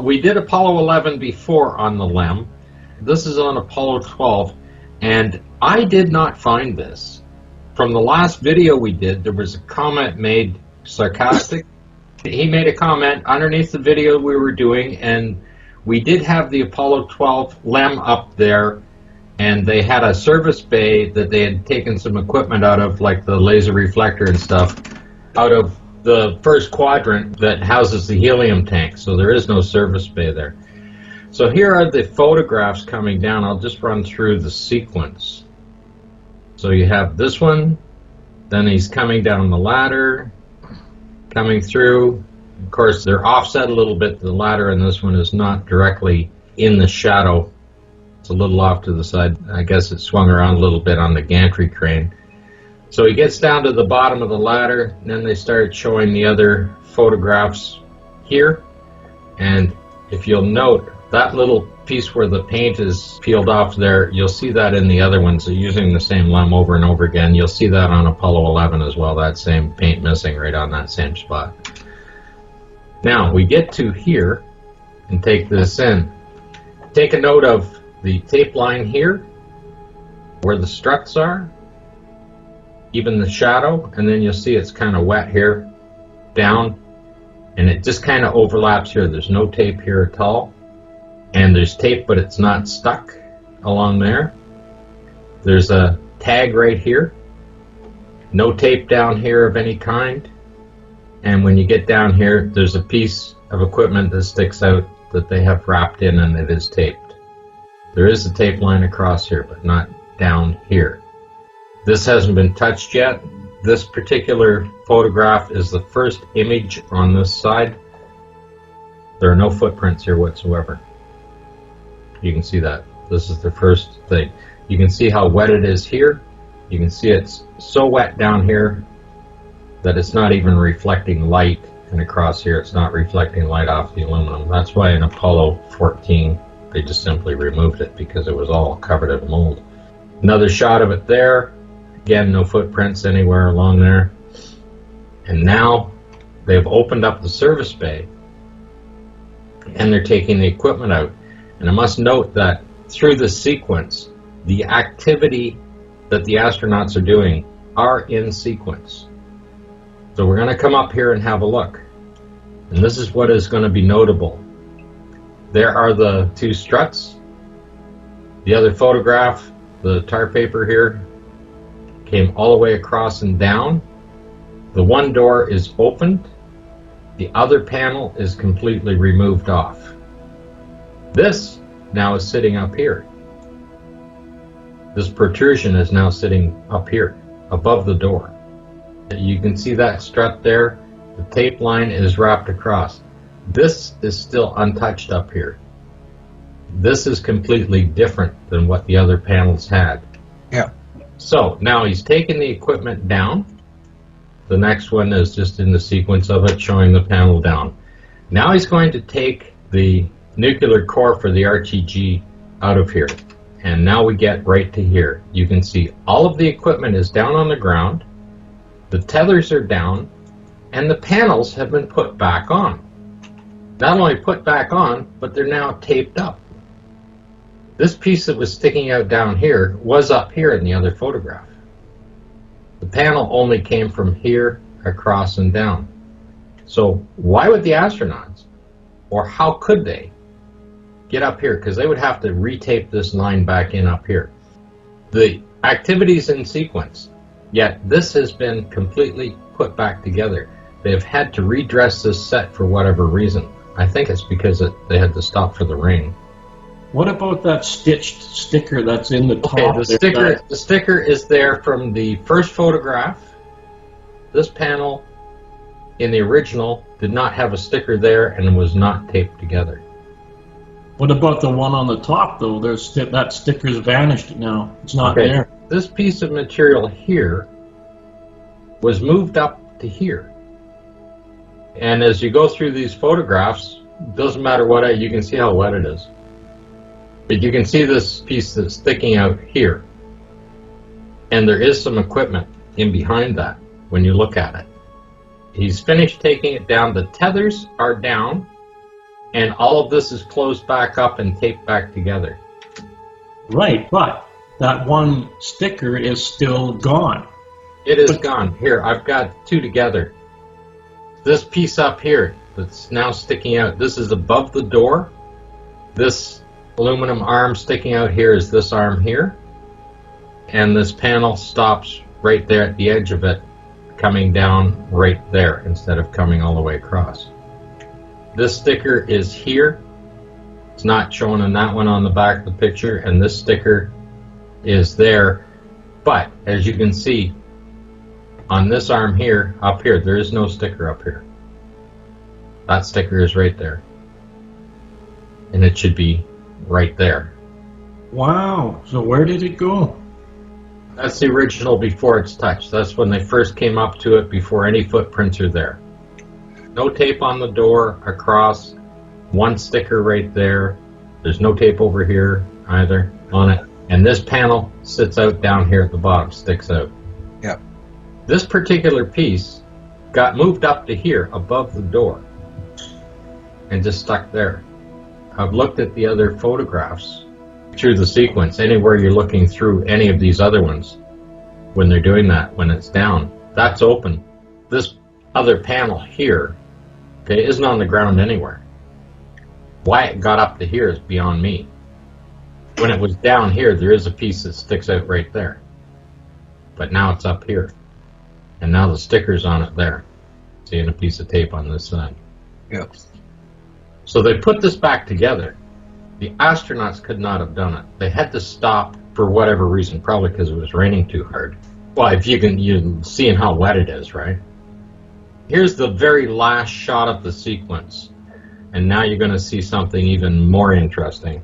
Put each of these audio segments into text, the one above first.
we did Apollo 11 before on the LEM. This is on Apollo 12, and I did not find this. From the last video we did, there was a comment made, sarcastic. He made a comment underneath the video we were doing, and we did have the Apollo 12 LEM up there, and they had a service bay that they had taken some equipment out of, like the laser reflector and stuff, out of the first quadrant that houses the helium tank, so there is no service bay there. So here are the photographs coming down. I'll just run through the sequence. So you have this one, then he's coming down the ladder, coming through. Of course, they're offset a little bit, the ladder, and this one is not directly in the shadow. It's a little off to the side. I guess it swung around a little bit on the gantry crane. So he gets down to the bottom of the ladder, and then they start showing the other photographs here. And if you'll note, that little piece where the paint is peeled off there, you'll see that in the other ones. They're using the same LEM over and over again. You'll see that on Apollo 11 as well, that same paint missing right on that same spot. Now, we get to here and take this in. Take a note of the tape line here, where the struts are, even the shadow, and then you'll see it's kind of wet here, down, and it just kind of overlaps here. There's no tape here at all. And there's tape, but it's not stuck along there. There's a tag right here. No tape down here of any kind. And when you get down here, there's a piece of equipment that sticks out that they have wrapped in, and it is taped. There is a tape line across here, but not down here. This hasn't been touched yet. This particular photograph is the first image on this side. There are no footprints here whatsoever. You can see that. This is the first thing. You can see how wet it is here. You can see it's so wet down here that it's not even reflecting light, and across here it's not reflecting light off the aluminum. That's why in Apollo 14 they just simply removed it, because it was all covered in mold. Another shot of it there. Again, no footprints anywhere along there. And now they've opened up the service bay and they're taking the equipment out. And I must note that through this sequence, the activity that the astronauts are doing are in sequence. So we're going to come up here and have a look. And this is what is going to be notable. There are the two struts. The other photograph, the tar paper here, came all the way across and down. The one door is opened. The other panel is completely removed off. This now is sitting up here. This protrusion is now sitting up here, above the door. You can see that strut there. The tape line is wrapped across. This is still untouched up here. This is completely different than what the other panels had. Yeah. So now he's taken the equipment down. The next one is just in the sequence of it, showing the panel down. Now he's going to take the nuclear core for the RTG out of here. And now we get right to here. You can see all of the equipment is down on the ground. The tethers are down, and the panels have been put back on. Not only put back on, but they're now taped up. This piece that was sticking out down here was up here in the other photograph. The panel only came from here across and down. So why would the astronauts, or how could they, get up here? Because they would have to retape this line back in up here. The activities in sequence, yet this has been completely put back together. They've had to redress this set for whatever reason. I think it's because they had to stop for the rain. What about that stitched sticker that's in the top? Okay, the sticker is there from the first photograph. This panel in the original did not have a sticker there and was not taped together. What about the one on the top, though? That sticker's vanished now. It's not there. This piece of material here was moved up to here. And as you go through these photographs, doesn't matter what, you can see how wet it is. But you can see this piece that's sticking out here. And there is some equipment in behind that when you look at it. He's finished taking it down. The tethers are down. And all of this is closed back up and taped back together. Right, but that one sticker is still gone. It is gone. Here, I've got two together. This piece up here that's now sticking out, this is above the door. This aluminum arm sticking out here is this arm here. And this panel stops right there at the edge of it, coming down right there instead of coming all the way across. This sticker is here. It's not shown in that one on the back of the picture, and this sticker is there. But as you can see, on this arm here, up here, there is no sticker up here. That sticker is right there. And it should be right there. Wow, so where did it go? That's the original before it's touched. That's when they first came up to it before any footprints are there. No tape on the door across, one sticker right there. There's no tape over here either on it. And this panel sits out down here at the bottom, sticks out. Yep. This particular piece got moved up to here above the door and just stuck there. I've looked at the other photographs through the sequence, anywhere you're looking through any of these other ones, when they're doing that, when it's down, that's open. This other panel here, okay, isn't on the ground anywhere. Why it got up to here is beyond me. When it was down here, there is a piece that sticks out right there. But now it's up here. And now the sticker's on it there. Seeing a piece of tape on this side. Yep. So they put this back together. The astronauts could not have done it. They had to stop for whatever reason, probably because it was raining too hard. Well, if you're seeing how wet it is, right? Here's the very last shot of the sequence. And now you're going to see something even more interesting.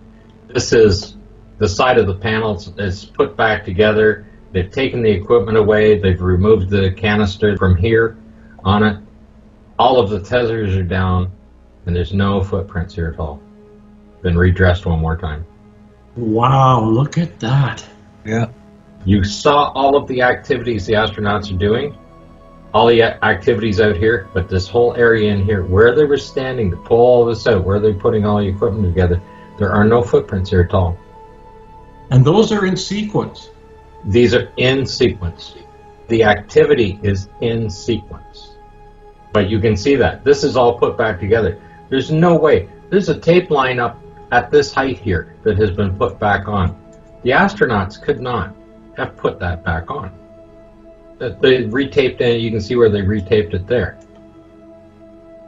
This is the side of the panel is put back together. They've taken the equipment away. They've removed the canister from here on it. All of the tethers are down, and there's no footprints here at all. Been redressed one more time. Wow, look at that. Yeah. You saw all of the activities the astronauts are doing, all the activities out here, but this whole area in here, where they were standing to pull all this out, where they're putting all the equipment together, there are no footprints here at all. And those are in sequence. These are in sequence. The activity is in sequence. But you can see that. This is all put back together. There's no way. There's a tape line up at this height here that has been put back on. The astronauts could not have put that back on. They retaped it. You can see where they retaped it there.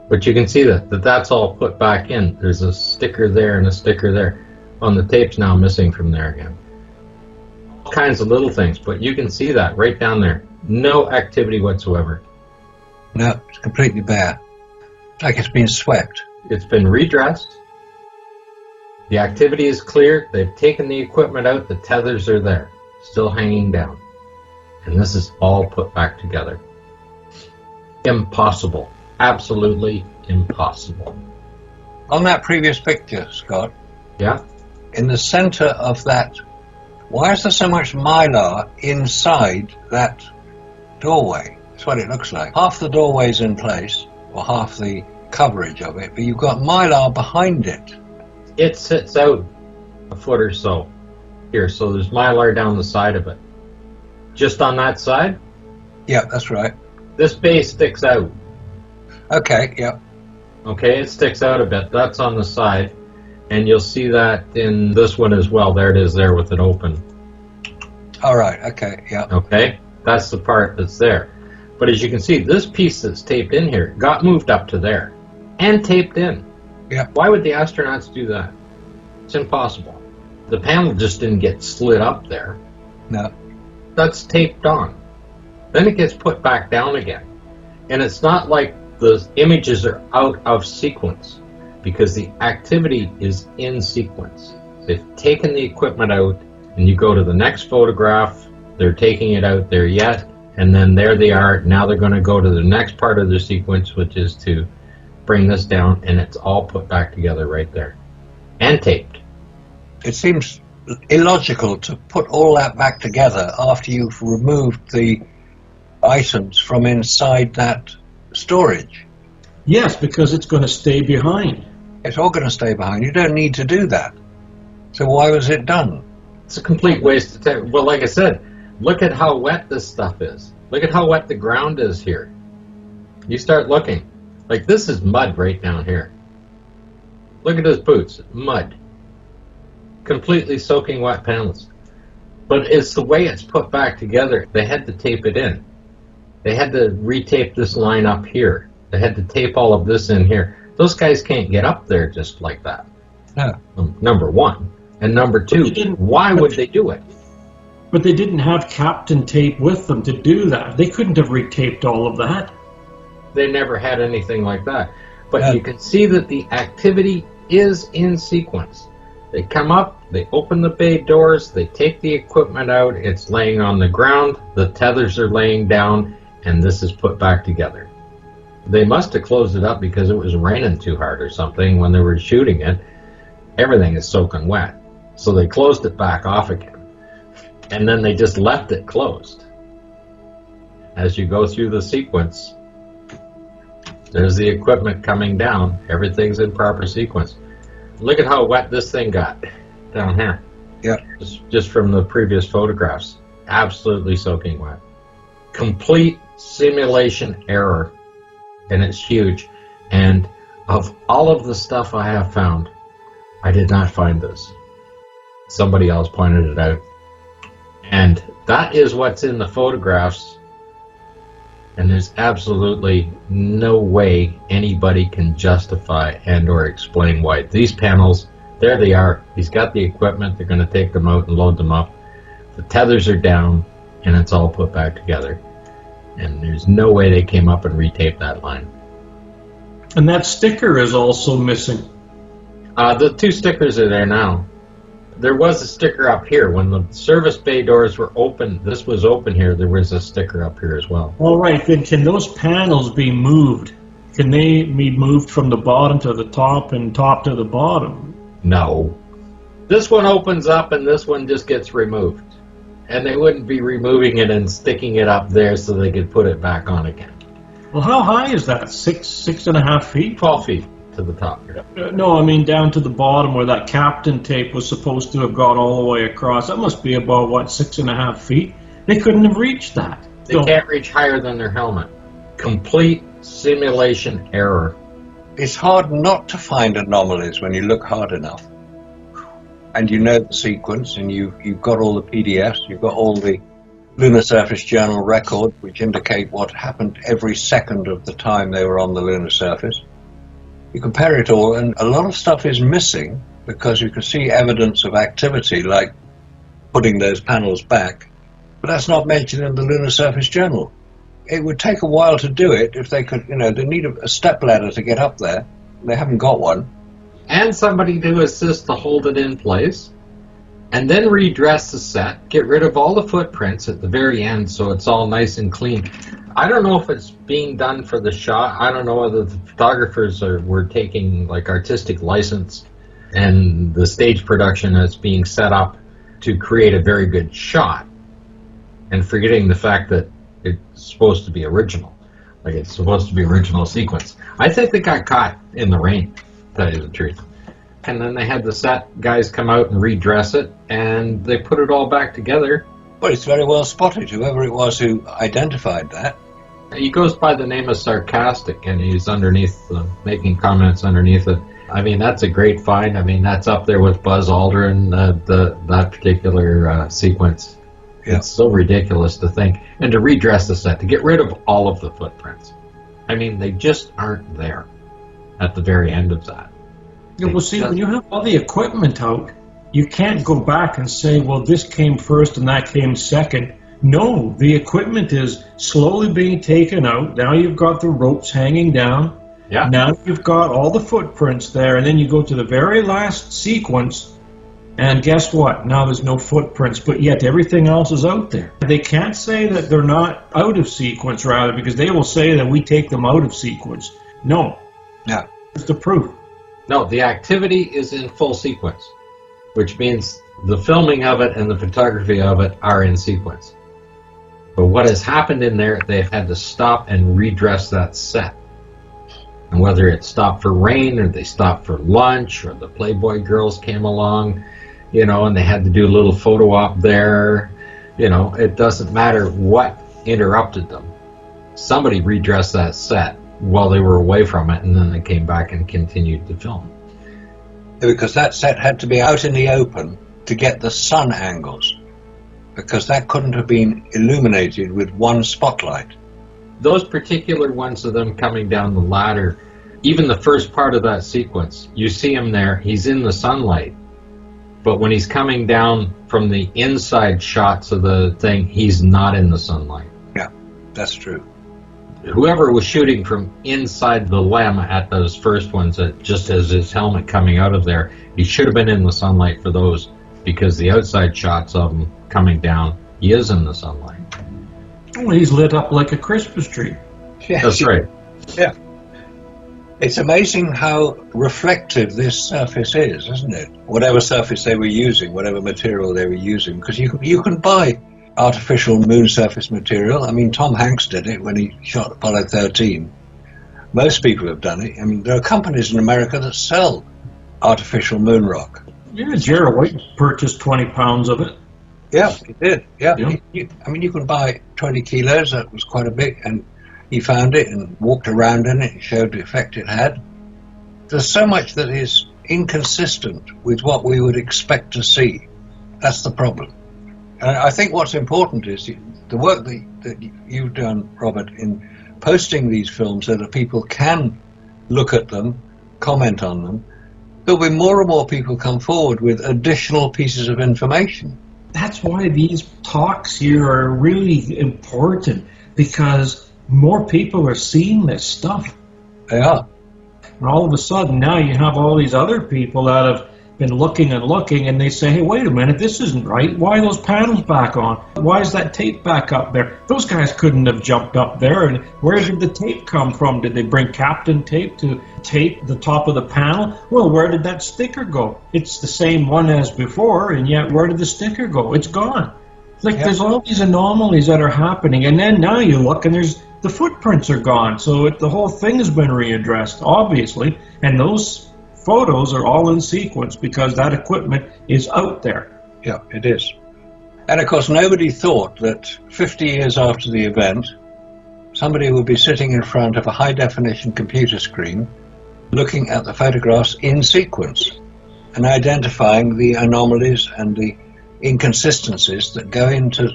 But you can see that's all put back in. There's a sticker there and a sticker there. On the tape's now missing from there again. All kinds of little things, but you can see that right down there. No activity whatsoever. No, it's completely bare. It's like it's been swept. It's been redressed. The activity is clear. They've taken the equipment out. The tethers are there, still hanging down. And this is all put back together. Impossible. Absolutely impossible. On that previous picture, Scott, Yeah? in the center of that, why is there so much mylar inside that doorway? That's what it looks like. Half the doorway's in place, or half the coverage of it, but you've got mylar behind it. It sits out a foot or so here, so there's mylar down the side of it. Just on that side, Yeah, that's right. this base sticks out. Okay, yeah. Okay, it sticks out a bit. That's on the side. And you'll see that in this one as well. There it is there with it open. All right, okay, yeah. Okay, that's the part that's there. But as you can see, this piece that's taped in here got moved up to there and taped in. Yeah. Why would the astronauts do that? It's impossible. The panel just didn't get slid up there. No. That's taped on. Then it gets put back down again. And it's not like the images are out of sequence, because the activity is in sequence. They've taken the equipment out, and you go to the next photograph, they're taking it out there yet, and then there they are. Now they're going to go to the next part of their sequence, which is to bring this down, and it's all put back together right there. And taped. It seems illogical to put all that back together after you've removed the items from inside that storage. Yes, because it's going to stay behind. It's all going to stay behind. You don't need to do that. So why was it done? It's a complete waste of time. Well, like I said, look at how wet this stuff is. Look at how wet the ground is here. You start looking. Like, this is mud right down here. Look at his boots. Mud. Completely soaking wet panels. But it's the way it's put back together. They had to tape it in. They had to retape this line up here. They had to tape all of this in here. Those guys can't get up there just like that. No. Number one. And number two, why would they do it? But they didn't have Captain tape with them to do that. They couldn't have retaped all of that. They never had anything like that. But you can see that the activity is in sequence. They come up, they open the bay doors, they take the equipment out, it's laying on the ground, the tethers are laying down, and this is put back together. They must have closed it up because it was raining too hard or something when they were shooting it. Everything is soaking wet. So they closed it back off again. And then they just left it closed. As you go through the sequence, there's the equipment coming down. Everything's in proper sequence. Look at how wet this thing got down here. Yeah. Just from the previous photographs. Absolutely soaking wet. Complete simulation error. And it's huge. And of all of the stuff I have found, I did not find this. Somebody else pointed it out. And that is what's in the photographs. And there's absolutely no way anybody can justify and or explain why. These panels, there they are. He's got the equipment. They're going to take them out and load them up. The tethers are down, and it's all put back together. And there's no way they came up and retaped that line. And that sticker is also missing. The two stickers are there now. There was a sticker up here. When the service bay doors were open, this was open here, there was a sticker up here as well. All right, then can those panels be moved? Can they be moved from the bottom to the top and top to the bottom? No. This one opens up and this one just gets removed. And they wouldn't be removing it and sticking it up there so they could put it back on again. Well, how high is that? 6.5 feet? 12 feet to the top here. No, I mean down to the bottom where that Captain tape was supposed to have gone all the way across. That must be about, what, 6.5 feet? They couldn't have reached that. They can't reach higher than their helmet. Complete simulation error. It's hard not to find anomalies when you look hard enough. And you know the sequence, and you've got all the PDFs, you've got all the Lunar Surface Journal records, which indicate what happened every second of the time they were on the lunar surface. You compare it all, and a lot of stuff is missing because you can see evidence of activity, like putting those panels back, but that's not mentioned in the Lunar Surface Journal. It would take a while to do it if they could, they need a step ladder to get up there. They haven't got one. And somebody to assist to hold it in place, and then redress the set, get rid of all the footprints at the very end so it's all nice and clean. I don't know if it's being done for the shot. I don't know whether the photographers were taking like artistic license and the stage production is being set up to create a very good shot and forgetting the fact that it's supposed to be original. Like it's supposed to be original sequence. I think they got caught in the rain, to tell you the truth. And then they had the set guys come out and redress it, and they put it all back together. Well, it's very well spotted, whoever it was who identified that. He goes by the name of Sarcastic, and he's underneath, making comments underneath it. I mean, that's a great find. I mean, that's up there with Buzz Aldrin, that particular sequence. Yeah. It's so ridiculous to think. And to redress the set, to get rid of all of the footprints. I mean, they just aren't there at the very end of that. Yeah, well, see, when you have all the equipment out, you can't go back and say, well, this came first and that came second. No, the equipment is slowly being taken out. Now you've got the ropes hanging down. Yeah. Now you've got all the footprints there, and then you go to the very last sequence, and guess what? Now there's no footprints, but yet everything else is out there. They can't say that they're not out of sequence, rather, because they will say that we take them out of sequence. No. Yeah. It's the proof. No, the activity is in full sequence, which means the filming of it and the photography of it are in sequence. But what has happened in there, they've had to stop and redress that set. And whether it stopped for rain or they stopped for lunch or the Playboy girls came along, and they had to do a little photo op there, it doesn't matter what interrupted them. Somebody redressed that set while they were away from it, and then they came back and continued to film. Because that set had to be out in the open to get the sun angles, because that couldn't have been illuminated with one spotlight. Those particular ones of them coming down the ladder, even the first part of that sequence, you see him there, he's in the sunlight. But when he's coming down from the inside shots of the thing, he's not in the sunlight. Yeah, that's true. Whoever was shooting from inside the LEM at those first ones, just as his helmet coming out of there, he should have been in the sunlight for those, because the outside shots of him coming down, he is in the sunlight. Well, he's lit up like a Christmas tree. Yeah. That's right. Yeah. It's amazing how reflective this surface is, isn't it? Whatever surface they were using, whatever material they were using, because you can buy artificial moon surface material. I mean, Tom Hanks did it when he shot Apollo 13. Most people have done it. I mean, there are companies in America that sell artificial moon rock. Yeah, Jared White purchased 20 pounds of it. Yeah, he did. Yeah. Yeah. You can buy 20 kilos. That was quite a bit. And he found it and walked around in it and showed the effect it had. There's so much that is inconsistent with what we would expect to see. That's the problem. And I think what's important is the work that you've done, Robert, in posting these films so that people can look at them, comment on them. There'll be more and more people come forward with additional pieces of information. That's why these talks here are really important, because more people are seeing this stuff. They are. And all of a sudden now you have all these other people that have been looking and looking, and they say, hey, wait a minute, this isn't right. Why are those panels back on? Why is that tape back up there? Those guys couldn't have jumped up there. And where did the tape come from? Did they bring Captain Tape to tape the top of the panel? Well, where did that sticker go? It's the same one as before, and yet where did the sticker go? It's gone. Like, there's all these anomalies that are happening, and then now you look and the footprints are gone. So the whole thing has been readdressed, obviously, and those photos are all in sequence because that equipment is out there. Yeah, it is. And of course, nobody thought that 50 years after the event, somebody would be sitting in front of a high-definition computer screen looking at the photographs in sequence and identifying the anomalies and the inconsistencies that go into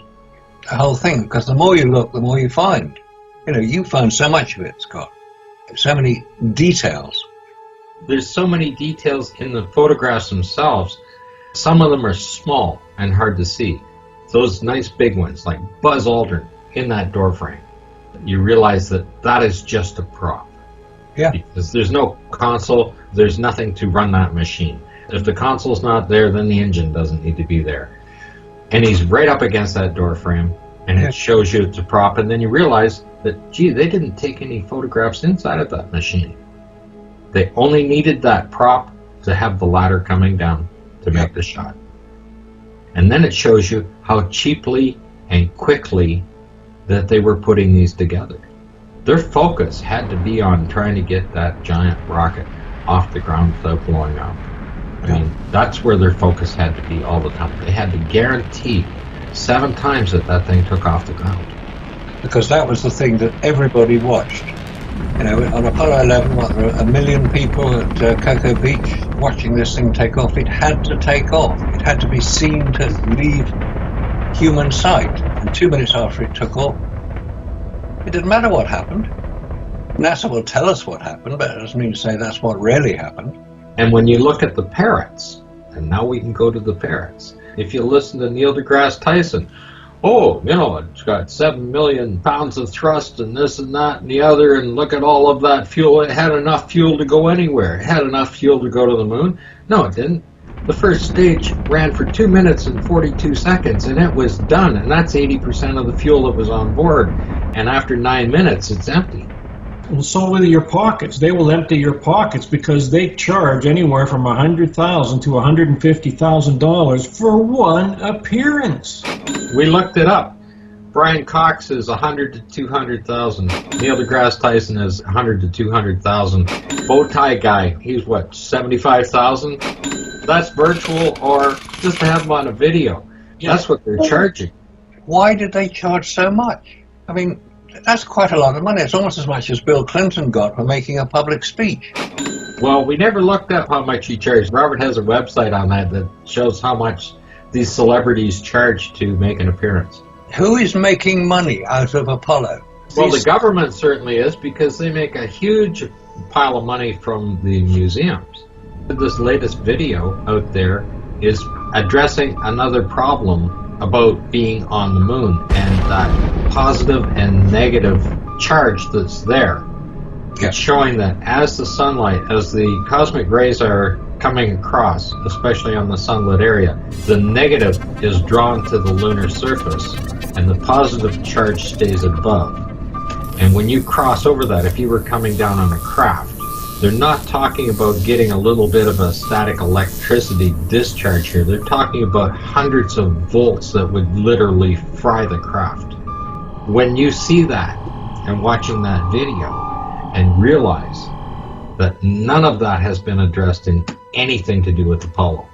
the whole thing. Because the more you look, the more you find. You find so much of it, Scott. So many details. There's so many details in the photographs themselves. Some of them are small and hard to see. Those nice big ones, like Buzz Aldrin in that door frame. You realize that is just a prop. Yeah. Because there's no console, there's nothing to run that machine. If the console's not there, then the engine doesn't need to be there. And he's right up against that door frame, and it shows you it's a prop, and then you realize that, gee, they didn't take any photographs inside of that machine. They only needed that prop to have the ladder coming down to make the shot. And then it shows you how cheaply and quickly that they were putting these together. Their focus had to be on trying to get that giant rocket off the ground without blowing up. I mean, that's where their focus had to be all the time. They had to guarantee 7 times that thing took off the ground. Because that was the thing that everybody watched. On Apollo 11, there were 1 million people at Cocoa Beach watching this thing take off. It had to take off. It had to be seen to leave human sight. And 2 minutes after it took off, it didn't matter what happened. NASA will tell us what happened, but it doesn't mean to say that's what really happened. And when you look at the parrots, and now we can go to the parrots, if you listen to Neil deGrasse Tyson, it's got 7 million pounds of thrust and this and that and the other, and look at all of that fuel. It had enough fuel to go anywhere. It had enough fuel to go to the moon. No, it didn't. The first stage ran for 2 minutes and 42 seconds, and it was done, and that's 80% of the fuel that was on board. And after 9 minutes, it's empty. And so with your pockets, they will empty your pockets because they charge anywhere from $100,000 to $150,000 for one appearance. We looked it up. Brian Cox is 100 to 200,000. Neil deGrasse Tyson is 100 to 200,000. Bow tie guy, he's what, 75,000? That's virtual or just to have him on a video. Yeah. That's what they're charging. Why did they charge so much? I mean, that's quite a lot of money. It's almost as much as Bill Clinton got for making a public speech. Well, we never looked up how much he charged. Robert has a website on that shows how much these celebrities charge to make an appearance. Who is making money out of Apollo? Well, the government certainly is, because they make a huge pile of money from the museums. This latest video out there is addressing another problem about being on the moon and that positive and negative charge that's there. Yeah. It's showing that as the sunlight, as the cosmic rays are coming across, especially on the sunlit area, the negative is drawn to the lunar surface and the positive charge stays above. And when you cross over that, if you were coming down on a craft, they're not talking about getting a little bit of a static electricity discharge here. They're talking about hundreds of volts that would literally fry the craft. When you see that and watching that video and realize that none of that has been addressed in anything to do with Apollo.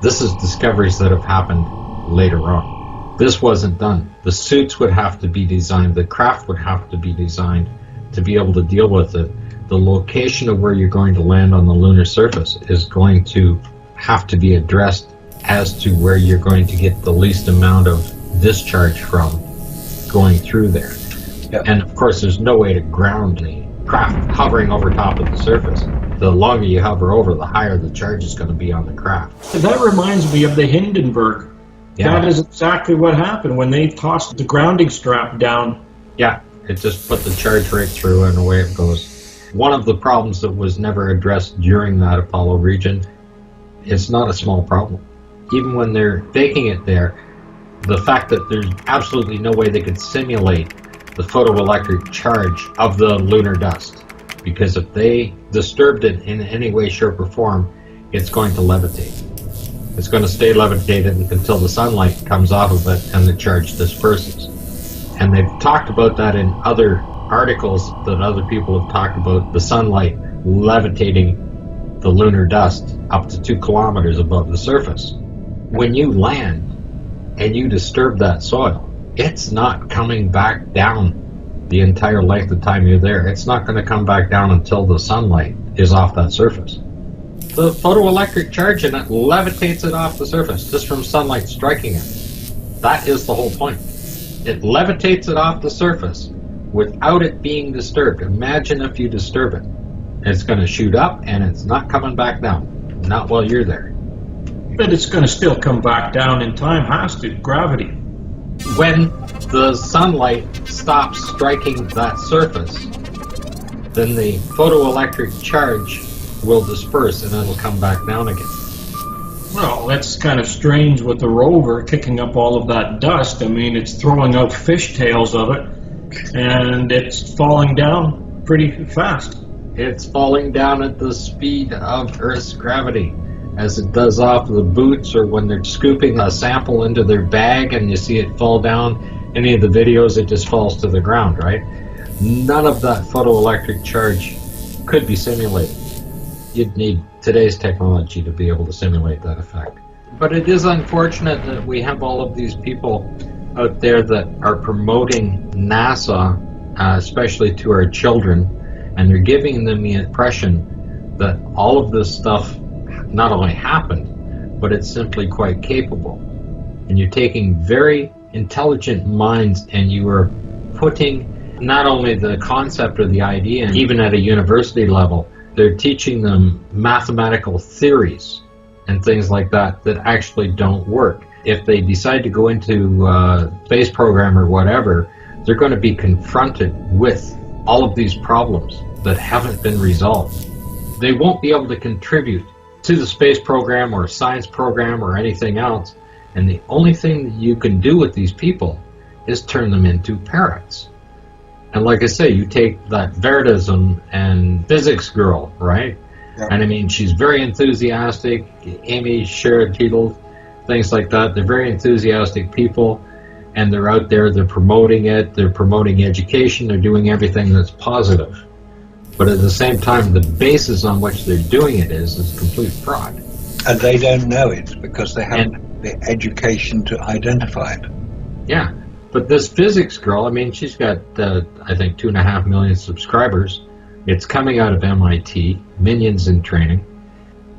This is discoveries that have happened later on. This wasn't done. The suits would have to be designed, the craft would have to be designed to be able to deal with it. The location of where you're going to land on the lunar surface is going to have to be addressed as to where you're going to get the least amount of discharge from going through there. Yep. And of course there's no way to ground the craft hovering over top of the surface. The longer you hover over, the higher the charge is going to be on the craft. That reminds me of the Hindenburg. Yeah. That is exactly what happened when they tossed the grounding strap down. Yeah, it just put the charge right through and away it goes. One of the problems that was never addressed during that Apollo region, it's not a small problem. Even when they're faking it there, the fact that there's absolutely no way they could simulate the photoelectric charge of the lunar dust, because if they disturbed it in any way, shape, or form, it's going to levitate. It's going to stay levitated until the sunlight comes off of it and the charge disperses. And they've talked about that in other articles that other people have talked about, the sunlight levitating the lunar dust up to 2 kilometers above the surface. When you land and you disturb that soil, it's not coming back down the entire length of time you're there. It's not going to come back down until the sunlight is off that surface. The photoelectric charge in it levitates it off the surface just from sunlight striking it. That is the whole point. It levitates it off the surface without it being disturbed. Imagine if you disturb it. It's going to shoot up and it's not coming back down. Not while you're there. But it's going to still come back down in time, has to. Gravity. When the sunlight stops striking that surface, then the photoelectric charge will disperse and it'll come back down again. Well, that's kind of strange with the rover kicking up all of that dust. I mean, it's throwing out fishtails of it, and it's falling down pretty fast. It's falling down at the speed of Earth's gravity, as it does off the boots, or when they're scooping a sample into their bag and you see it fall down. Any of the videos, it just falls to the ground, right? None of that photoelectric charge could be simulated. You'd need today's technology to be able to simulate that effect. But it is unfortunate that we have all of these people out there that are promoting NASA, especially to our children, and they're giving them the impression that all of this stuff not only happened, but it's simply quite capable. And you're taking very intelligent minds and you are putting not only the concept or the idea, and even at a university level, they're teaching them mathematical theories and things like that that actually don't work. If they decide to go into a space program or whatever, they're going to be confronted with all of these problems that haven't been resolved. They won't be able to contribute to the space program or science program or anything else, and the only thing that you can do with these people is turn them into parrots. And like I say, you take that Veritism and physics girl, right? Yeah. And I mean, she's very enthusiastic, Amy Sherrill, things like that. They're very enthusiastic people, and they're out there, they're promoting it, they're promoting education, they're doing everything that's positive. But at the same time, the basis on which they're doing it is complete fraud. And they don't know it because they haven't the education to identify it. Yeah, but this physics girl, I mean, she's got, I think, 2.5 million subscribers. It's coming out of MIT, Minions in Training.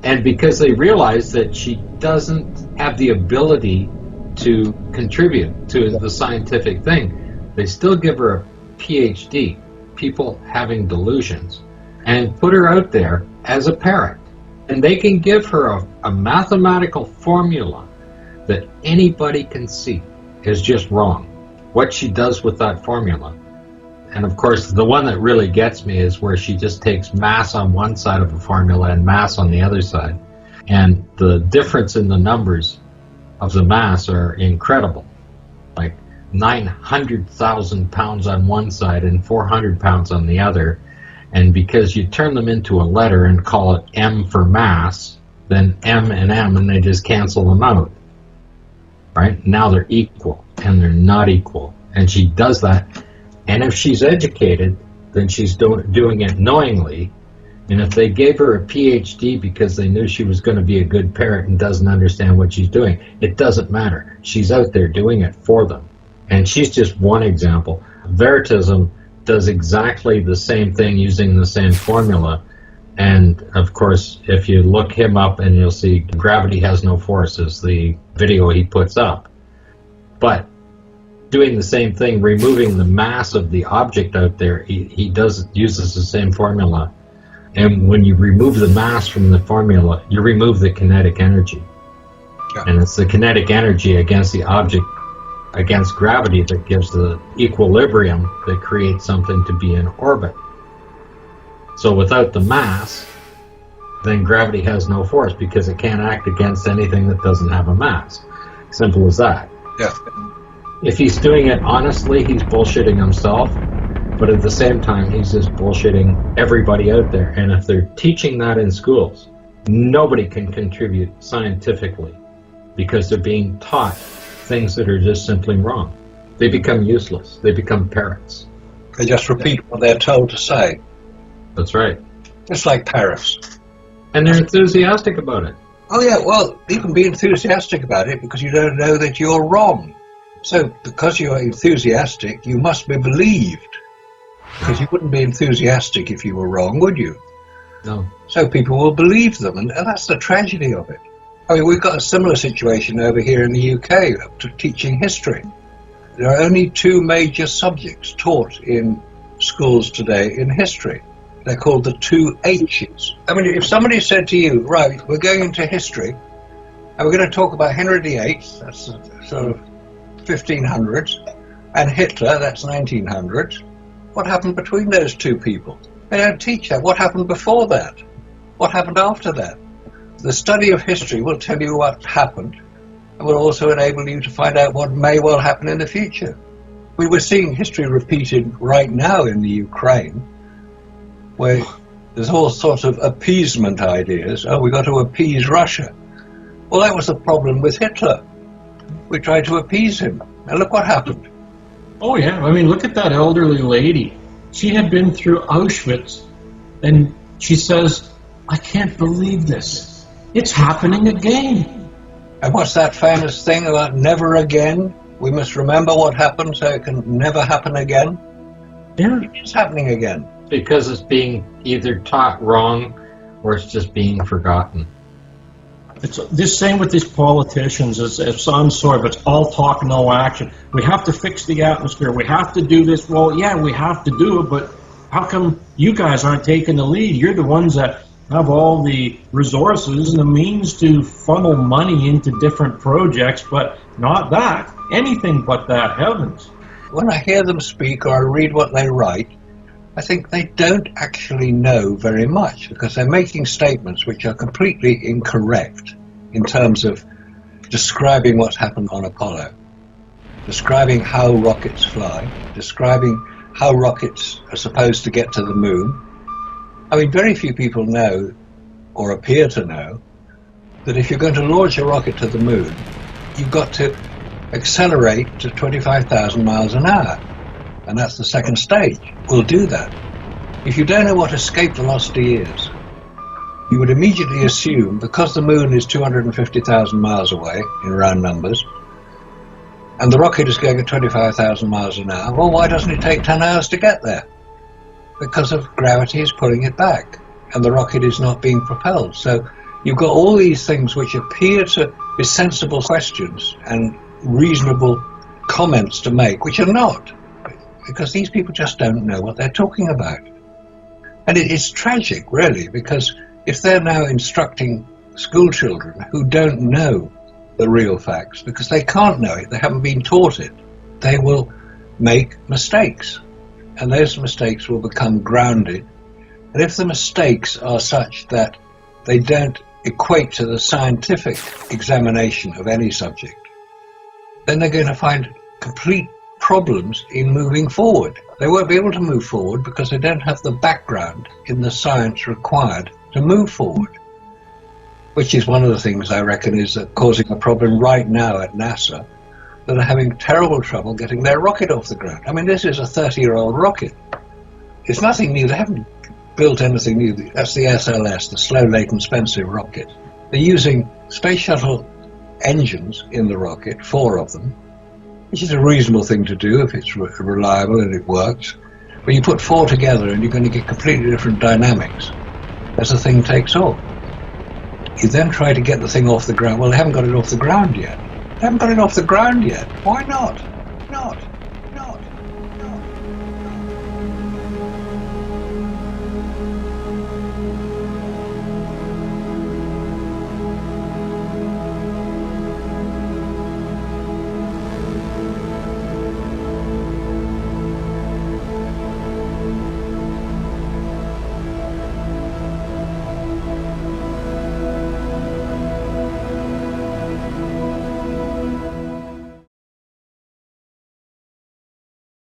And because they realize that she doesn't have the ability to contribute to the scientific thing, they still give her a PhD, people having delusions, and put her out there as a parrot. And they can give her a mathematical formula that anybody can see is just wrong. What she does with that formula. And of course, the one that really gets me is where she just takes mass on one side of a formula and mass on the other side. And the difference in the numbers of the mass are incredible. Like 900,000 pounds on one side and 400 pounds on the other. And because you turn them into a letter and call it M for mass, then M and they just cancel them out. Right? Now they're equal, and they're not equal. And she does that. And if she's educated, then she's doing it knowingly. And if they gave her a PhD because they knew she was going to be a good parent and doesn't understand what she's doing, it doesn't matter. She's out there doing it for them. And she's just one example. Veritism does exactly the same thing using the same formula. And of course, if you look him up, and you'll see Gravity Has No Force is the video he puts up. But doing the same thing, removing the mass of the object out there, he uses the same formula. And when you remove the mass from the formula, you remove the kinetic energy. Yeah. And it's the kinetic energy against the object, against gravity, that gives the equilibrium that creates something to be in orbit. So without the mass, then gravity has no force because it can't act against anything that doesn't have a mass. Simple as that. Yeah. If he's doing it honestly, he's bullshitting himself, but at the same time, he's just bullshitting everybody out there. And if they're teaching that in schools, nobody can contribute scientifically because they're being taught things that are just simply wrong. They become useless. They become parrots. They just repeat what they're told to say. That's right. Just like parrots. And they're enthusiastic about it. Oh yeah, well, you can be enthusiastic about it because you don't know that you're wrong. So, because you're enthusiastic, you must be believed. Because you wouldn't be enthusiastic if you were wrong, would you? No. So people will believe them, and that's the tragedy of it. I mean, we've got a similar situation over here in the UK to teaching history. There are only two major subjects taught in schools today in history. They're called the 2 H's. I mean, if somebody said to you, right, we're going into history, and we're going to talk about Henry VIII, that's sort of 1500s, and Hitler, that's 1900s, what happened between those two people? They don't teach that. What happened before that? What happened after that? The study of history will tell you what happened, and will also enable you to find out what may well happen in the future. We were seeing history repeated right now in the Ukraine, where there's all sorts of appeasement ideas. Oh, we got to appease Russia. Well, that was the problem with Hitler. We tried to appease him, and look what happened. Oh yeah, I mean, look at that elderly lady. She had been through Auschwitz, and she says, I can't believe this. It's happening again. And what's that famous thing about never again? We must remember what happened so it can never happen again. Yeah. It's happening again. Because it's being either taught wrong or it's just being forgotten. It's the same with these politicians. It's on sort, but it's all talk, no action. We have to fix the atmosphere. We have to do this. Well, yeah, we have to do it, but how come you guys aren't taking the lead? You're the ones that have all the resources and the means to funnel money into different projects, but not that. Anything but that, heavens. When I hear them speak or I read what they write, I think they don't actually know very much because they're making statements which are completely incorrect in terms of describing what's happened on Apollo, describing how rockets fly, describing how rockets are supposed to get to the moon. I mean, very few people know, or appear to know, that if you're going to launch a rocket to the moon, you've got to accelerate to 25,000 miles an hour. And that's the second stage. We'll do that. If you don't know what escape velocity is, you would immediately assume, because the moon is 250,000 miles away, in round numbers, and the rocket is going at 25,000 miles an hour, well, why doesn't it take 10 hours to get there? Because of gravity is pulling it back, and the rocket is not being propelled. So you've got all these things which appear to be sensible questions and reasonable comments to make, which are not, because these people just don't know what they're talking about. And it's tragic, really, because if they're now instructing school children who don't know the real facts, because they can't know it, they haven't been taught it, they will make mistakes. And those mistakes will become grounded. And if the mistakes are such that they don't equate to the scientific examination of any subject, then they're going to find complete problems in moving forward. They won't be able to move forward because they don't have the background in the science required to move forward, which is one of the things I reckon is causing a problem right now at NASA, that are having terrible trouble getting their rocket off the ground. I mean, this is a 30-year-old rocket. It's nothing new. They haven't built anything new. That's the SLS, the Slow Latent Spencer rocket. They're using space shuttle engines in the rocket, 4 of them, which is a reasonable thing to do if it's reliable and it works. But you put 4 together and you're going to get completely different dynamics as the thing takes off. You then try to get the thing off the ground. Well, they haven't got it off the ground yet. They haven't got it off the ground yet. Why not? Not.